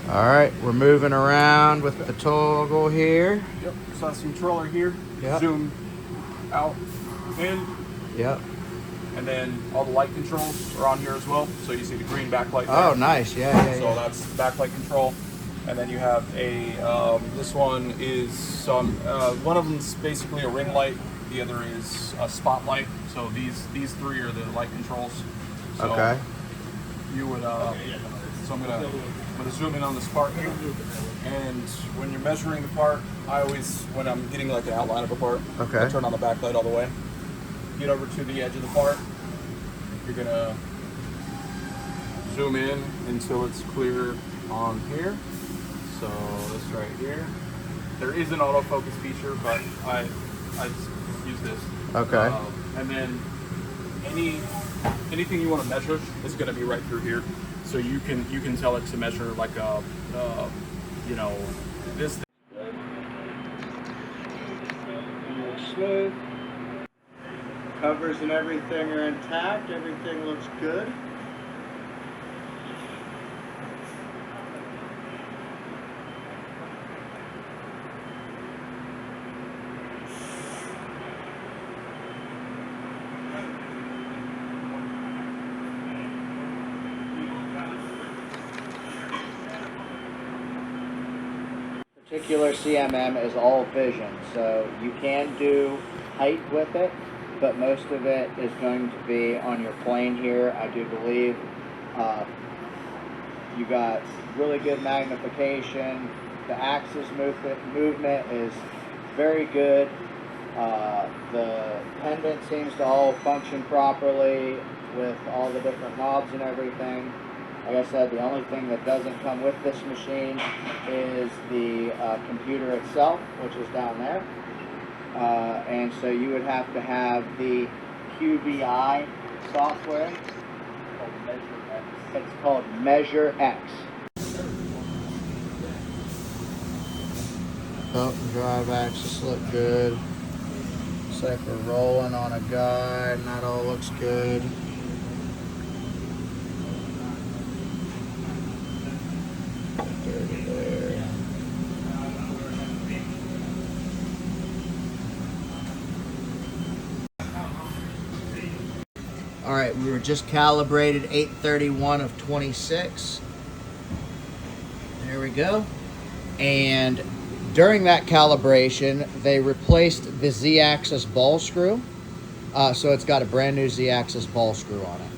All right, we're moving around with the toggle here. Yep. So that's some controller here. Yep. Zoom out, in. Yep. And then all the light controls are on here as well. So you see the green backlight there. Oh, nice. Yeah. So that's backlight control. And then you have a, this one is some, one of them's basically a ring light. The other is a spotlight. So these three are the light controls. So Okay. You would, so I'm gonna zoom in on this part here. And when you're measuring the part, I always, when I'm getting like an outline of a part, Okay. I turn on the backlight all the way. Get over to the edge of the part. You're gonna zoom in until it's clear on here. So this right here. There is an autofocus feature, but I just use this. Okay. And then anything you want to measure is going to be right through here. So you can tell it to measure like a you know, this. Smooth. Covers and everything are intact. Everything looks good. Particular CMM is all vision, so you can do height with it, but most of it is going to be on your plane here. I do believe you got really good magnification. The axis movement is very good. The pendant seems to all function properly with all the different knobs and everything. Like I said, the only thing that doesn't come with this machine is the computer itself, which is down there. And so you would have to have the QVI software. It's called Measure X. Belt and drive axis look good. Looks like we're rolling on a guide, and that all looks good. There. All right, we were just calibrated 831 of 26. There we go. And during that calibration, they replaced the Z-axis ball screw. So it's got a brand new Z-axis ball screw on it.